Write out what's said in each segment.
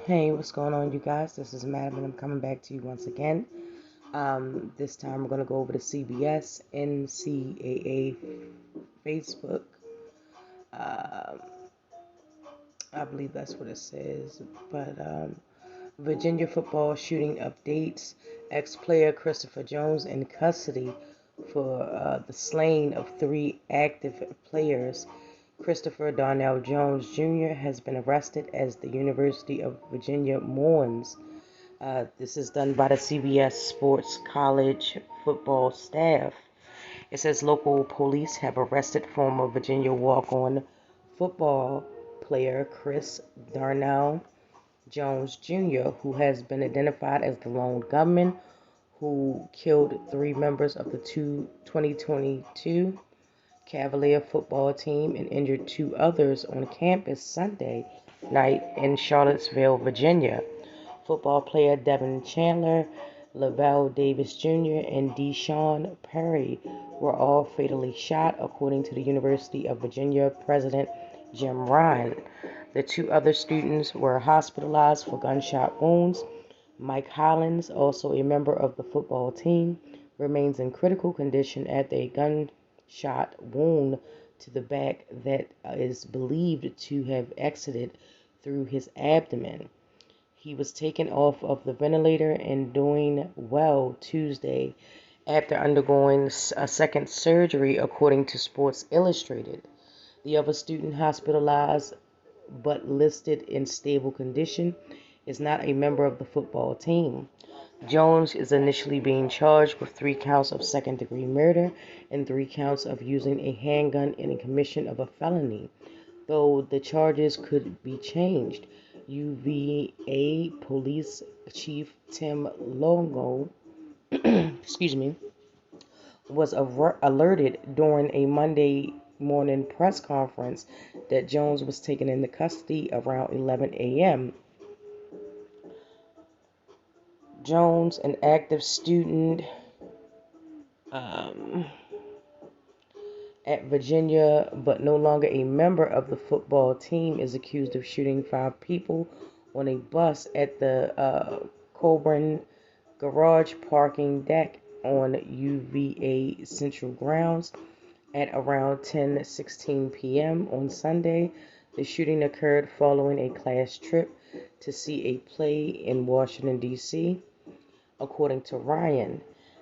Hey, what's going on, you guys? This is Madam, and I'm coming back to you once again. This time we're going to go over the CBS NCAA Facebook. Um, I believe that's what it says. But Virginia football shooting updates. Ex-player Christopher Jones in custody for the slaying of 3 active players. Christopher Darnell Jones Jr. has been arrested as the University of Virginia mourns. This is done by the CBS Sports College football staff. It says local police have arrested former Virginia walk-on football player Chris Darnell Jones Jr., who has been identified as the lone gunman who killed 3 members of the 2022 Cavalier football team and injured 2 others on campus Sunday night in Charlottesville, Virginia. Football player Devin Chandler, Lavelle Davis Jr., and Deshaun Perry were all fatally shot, according to the University of Virginia president Jim Ryan. The 2 other students were hospitalized for gunshot wounds. Mike Hollins, also a member of the football team, remains in critical condition after a gunshot wound to the back that is believed to have exited through his abdomen. He was taken off of the ventilator and doing well Tuesday after undergoing a second surgery, according to Sports Illustrated. The other student hospitalized but listed in stable condition is not a member of the football team. Jones is initially being charged with 3 counts of second-degree murder and 3 counts of using a handgun in the commission of a felony, though the charges could be changed. UVA Police Chief Tim Longo, excuse me, was alerted during a Monday morning press conference that Jones was taken into custody around 11 a.m. Jones, an active student um, at Virginia but no longer a member of the football team, is accused of shooting 5 people on a bus at the Coburn garage parking deck on UVA Central grounds at around 10:16 p.m. on Sunday. The shooting occurred following a class trip to see a play in Washington, D.C., according to Ryan.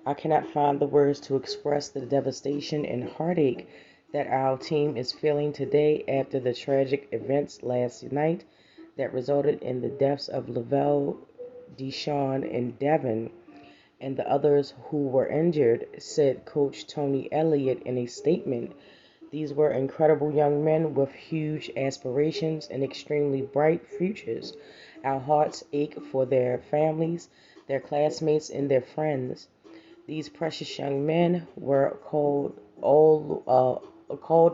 I cannot find the words to express the devastation and heartache that our team is feeling today after the tragic events last night that resulted in the deaths of Lavelle, Deshaun, and Devin, and the others who were injured, said Coach Tony Elliott in a statement. These were incredible young men with huge aspirations and extremely bright futures. Our hearts ache for their families, their classmates, and their friends. These precious young men were called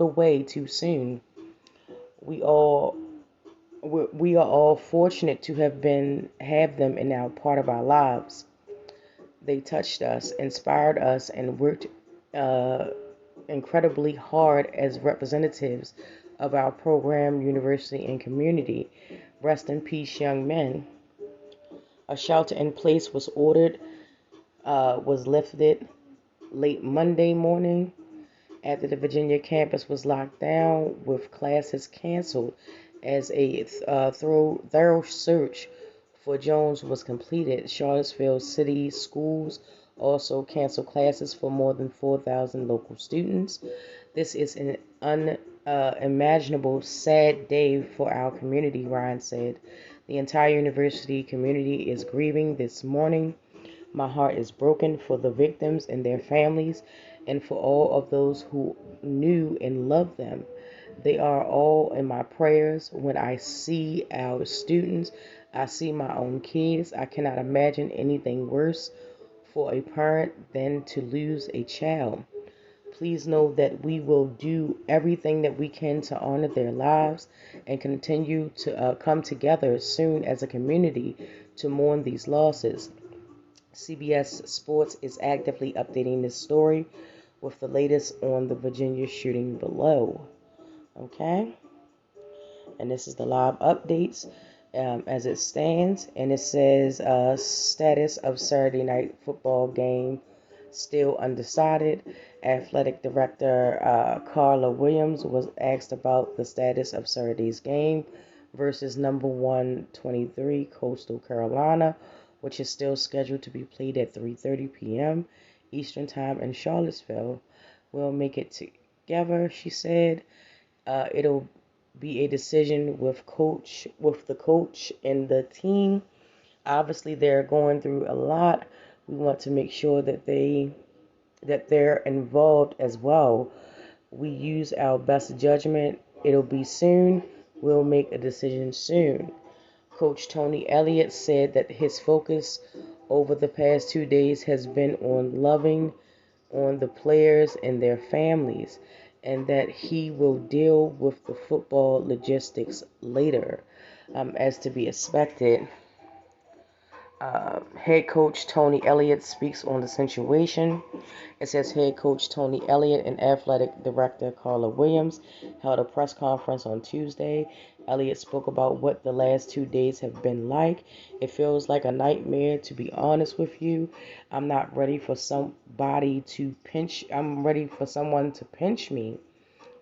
away too soon. We all we are all fortunate to have them in now part of our lives. They touched us, inspired us, and worked uh, incredibly hard as representatives of our program, university, and community. Rest in peace, young men. A shelter in place was lifted late Monday morning after the Virginia campus was locked down with classes canceled as a thorough search for Jones was completed. Charlottesville City Schools also canceled classes for more than 4,000 local students. This is an unimaginable, sad day for our community, Ryan said. The entire university community is grieving this morning. My heart is broken for the victims and their families and for all of those who knew and loved them. They are all in my prayers. When I see our students, I see my own kids. I cannot imagine anything worse for a parent than to lose a child. Please know that we will do everything that we can to honor their lives and continue to come together soon as a community to mourn these losses. CBS Sports is actively updating this story with the latest on the Virginia shooting below. Okay? And this is the live updates. as it stands, and it says status of Saturday night football game still undecided. Athletic director Carla Williams was asked about the status of Saturday's game versus number 123 Coastal Carolina, which is still scheduled to be played at 3:30 p.m. Eastern Time in Charlottesville. We'll make it together, she said. It'll be a decision with the coach and the team. Obviously, they're going through a lot. We want to make sure that they're involved as well. We use our best judgment. It'll be soon. We'll make a decision soon. Coach Tony Elliott said that his focus over the past 2 days has been on loving on the players and their families, and that he will deal with the football logistics later, as to be expected. Head coach Tony Elliott speaks on the situation. It says head coach Tony Elliott and athletic director Carla Williams held a press conference on Tuesday. Elliott spoke about what the last 2 days have been like. It feels like a nightmare, to be honest with you. I'm ready for someone to pinch me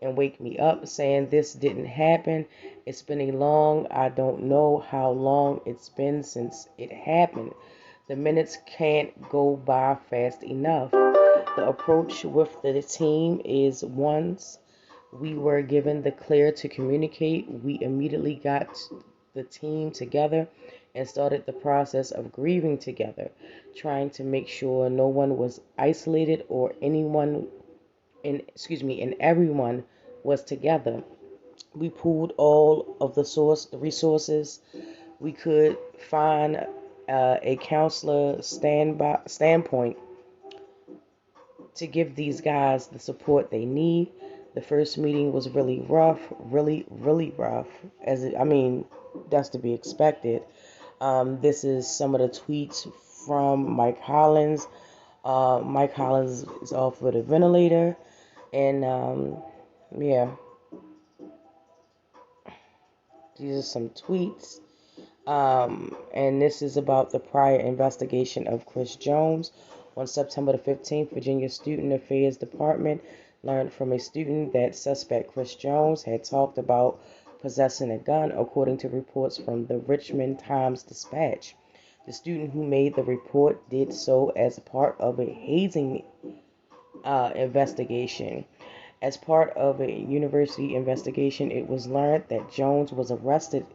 and wake me up saying this didn't happen. It's been I don't know how long it's been since it happened. The minutes can't go by fast enough. The approach with the team is once we were given the clear to communicate, we immediately got the team together and started the process of grieving together, trying to make sure no one was isolated or and everyone was together. We pooled all of the resources we could find, a counselor standpoint to give these guys the support they need. The first meeting was really rough, really rough. That's to be expected. This is some of the tweets from Mike Hollins. Mike Hollins is off with a ventilator, and yeah, these are some tweets. And this is about the prior investigation of Chris Jones. On September the 15th, Virginia Student Affairs Department learned from a student that suspect Chris Jones had talked about possessing a gun, according to reports from the Richmond Times-Dispatch. The student who made the report did so as part of a hazing investigation. As part of a university investigation, it was learned that Jones was arrested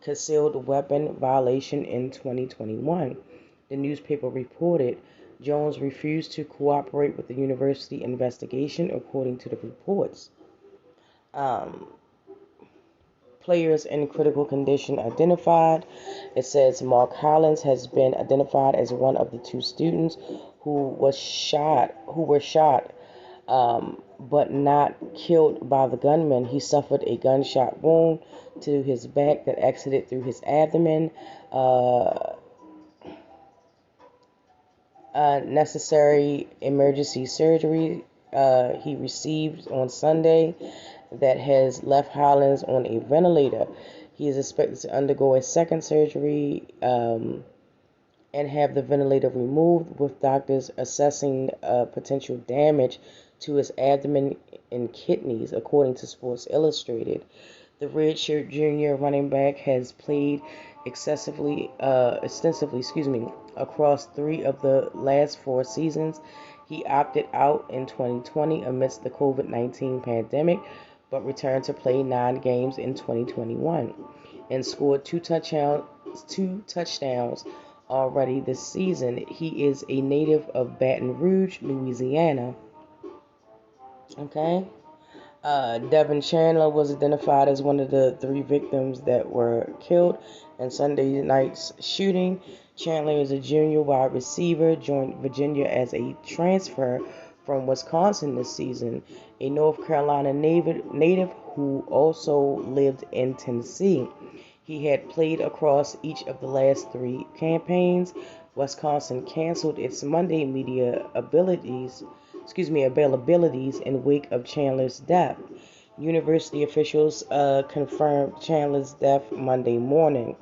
concealed weapon violation in 2021. The newspaper reported Jones refused to cooperate with the university investigation, according to the reports. Players in critical condition identified. It says Mark Hollins has been identified as one of the two students who were shot, but not killed by the gunman. He suffered a gunshot wound to his back that exited through his abdomen. Necessary emergency surgery he received on Sunday that has left Hollins on a ventilator. He is expected to undergo a second surgery and have the ventilator removed, with doctors assessing potential damage to his abdomen and kidneys, according to Sports Illustrated. The redshirt junior running back has played extensively, across 3 of the last 4 seasons. He opted out in 2020 amidst the COVID-19 pandemic, but returned to play 9 games in 2021 and scored 2 touchdowns already this season. He is a native of Baton Rouge, Louisiana. Okay. Devin Chandler was identified as one of the 3 victims that were killed in Sunday night's shooting. Chandler is a junior wide receiver, joined Virginia as a transfer from Wisconsin this season, a North Carolina native who also lived in Tennessee. He had played across each of the last 3 campaigns. Wisconsin canceled its Monday media availabilities in wake of Chandler's death. University officials confirmed Chandler's death Monday morning.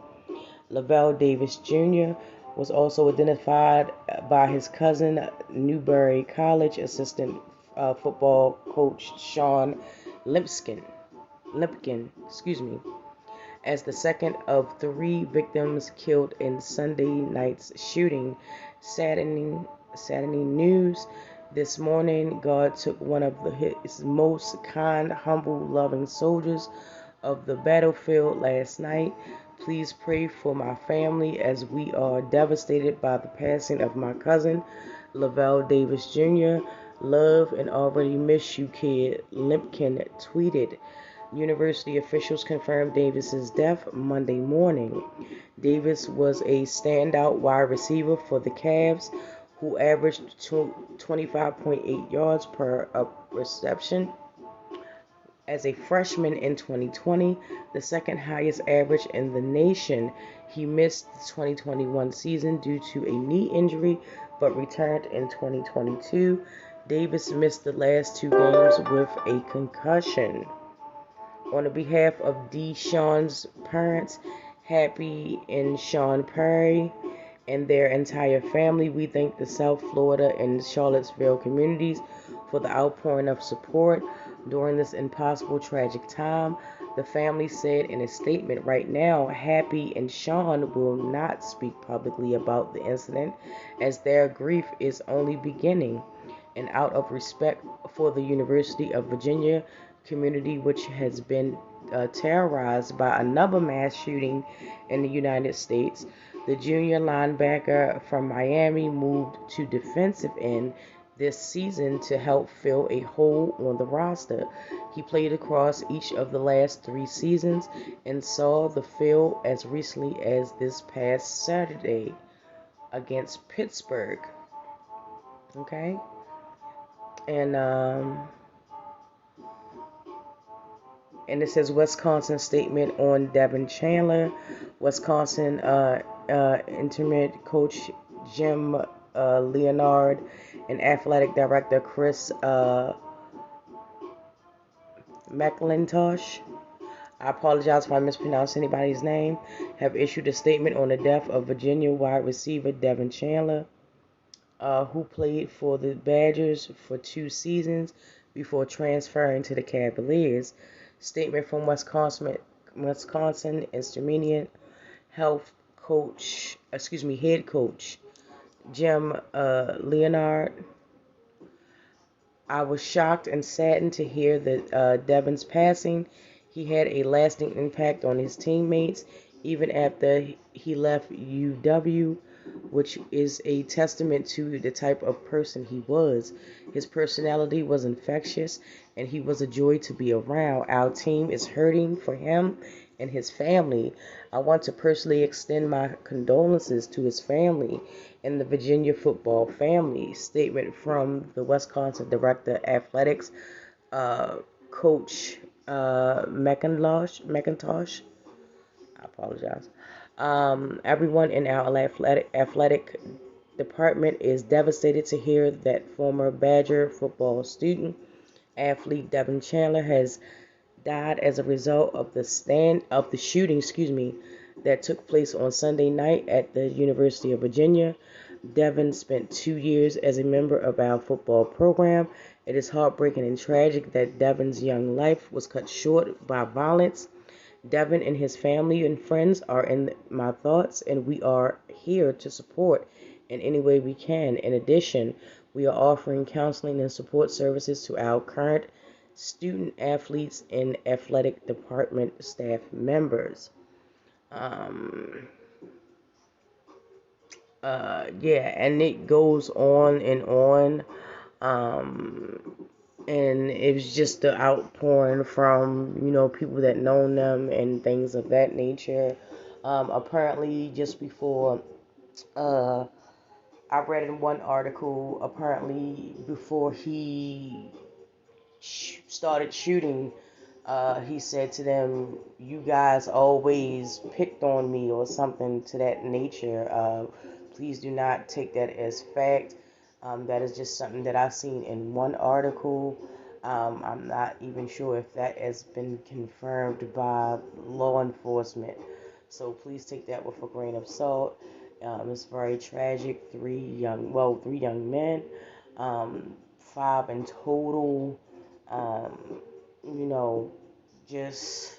Lavelle Davis Jr. was also identified by his cousin, Newberry College assistant football coach Sean Limpkin, as the second of three victims killed in Sunday night's shooting. Saddening news. This morning, God took one of his most kind, humble, loving soldiers of the battlefield last night. Please pray for my family as we are devastated by the passing of my cousin, Lavelle Davis Jr. Love and already miss you, kid, Limpkin tweeted. University officials confirmed Davis's death Monday morning. Davis was a standout wide receiver for the Cavs, who averaged 25.8 yards per reception. As a freshman in 2020, the second highest average in the nation, he missed the 2021 season due to a knee injury but returned in 2022. Davis missed the last two games with a concussion. On behalf of Deshaun's parents, Happy and Sean Perry, and their entire family, we thank the South Florida and Charlottesville communities for the outpouring of support during this impossible tragic time. The family said in a statement, right now, Happy and Sean will not speak publicly about the incident as their grief is only beginning. And out of respect for the University of Virginia community, which has been terrorized by another mass shooting in the United States, the junior linebacker from Miami moved to defensive end this season to help fill a hole on the roster. He played across each of the last three seasons and saw the field as recently as this past Saturday against Pittsburgh. Okay? And it says Wisconsin statement on Devin Chandler. Wisconsin interim coach Jim Leonhard and athletic director Chris McIntosh, I apologize if I mispronounce anybody's name, have issued a statement on the death of Virginia wide receiver Devin Chandler, who played for the Badgers for 2 seasons before transferring to the Cavaliers. Statement from Wisconsin Intermediate Health head coach Jim Leonhard. I was shocked and saddened to hear that Devin's passing. He had a lasting impact on his teammates even after he left UW, which is a testament to the type of person he was. His personality was infectious, and he was a joy to be around. Our team is hurting for him and his family. I want to personally extend my condolences to his family and the Virginia football family. Statement from the Wisconsin Director of Athletics, Coach McIntosh. I apologize. Everyone in our athletic department is devastated to hear that former Badger football student athlete Devin Chandler has died as a result of the shooting, that took place on Sunday night at the University of Virginia. Devin spent 2 years as a member of our football program. It is heartbreaking and tragic that Devin's young life was cut short by violence. Devin and his family and friends are in my thoughts, and we are here to support in any way we can. In addition, we are offering counseling and support services to our current student athletes and athletic department staff members. Um, yeah, and it goes on and on. And it was just the outpouring from, people that know them and things of that nature. Apparently, just before, uh, I read in one article, apparently before he started shooting, he said to them, "You guys always picked on me," or something to that nature. Please do not take that as fact. That is just something that I've seen in one article. I'm not even sure if that has been confirmed by law enforcement. So please take that with a grain of salt. It's very tragic. Three young men, five in total. Um, you know, just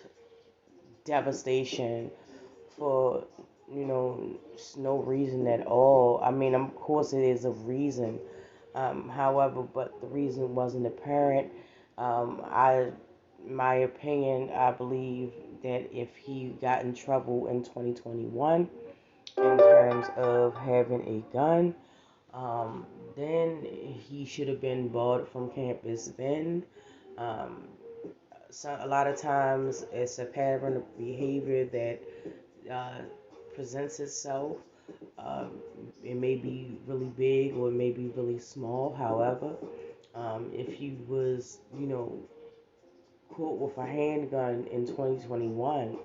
devastation for no reason at all. I mean, of course, it is a reason. However, but the reason wasn't apparent. I, my opinion, I believe that if he got in trouble in 2021 in terms of having a gun, then he should have been barred from campus. Then, um, a lot of times it's a pattern of behavior that uh, presents itself. Um, it may be really big or it may be really small. However, if he was, caught with a handgun in 2021,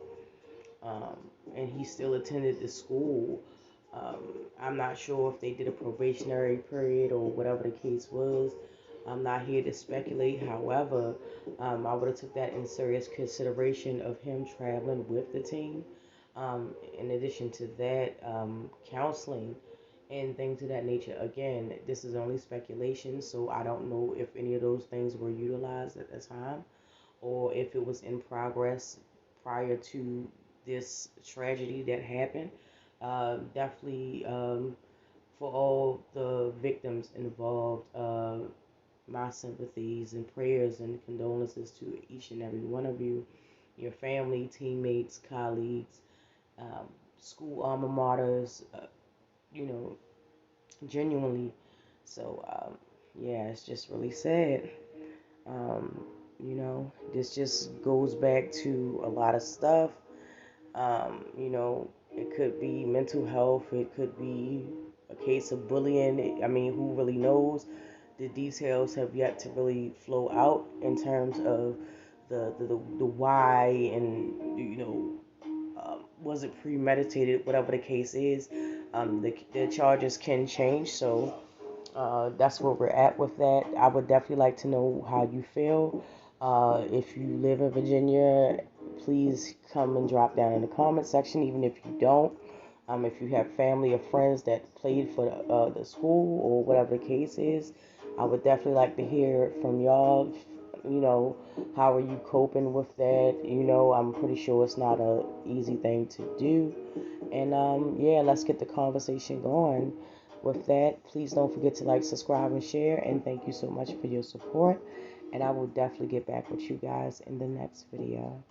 um, and he still attended the school, um, I'm not sure if they did a probationary period or whatever the case was. I'm not here to speculate. However, I would have took that in serious consideration of him traveling with the team. In addition to that, counseling and things of that nature. Again, this is only speculation, so I don't know if any of those things were utilized at the time or if it was in progress prior to this tragedy that happened. Definitely, for all the victims involved, my sympathies and prayers and condolences to each and every one of you, your family, teammates, colleagues, um, school alma maters, you know, genuinely. So, yeah, it's just really sad. This just goes back to a lot of stuff. It could be mental health, it could be a case of bullying. I mean, who really knows? The details have yet to really flow out in terms of the why and was it premeditated, whatever the case is. The charges can change, so that's where we're at with that. I would definitely like to know how you feel. If you live in Virginia, please come and drop down in the comment section, even if you don't. If you have family or friends that played for the school or whatever the case is, I would definitely like to hear from y'all. How are you coping with that? I'm pretty sure it's not a easy thing to do. And yeah, let's get the conversation going. With that, please don't forget to like, subscribe, and share. And thank you so much for your support. And I will definitely get back with you guys in the next video.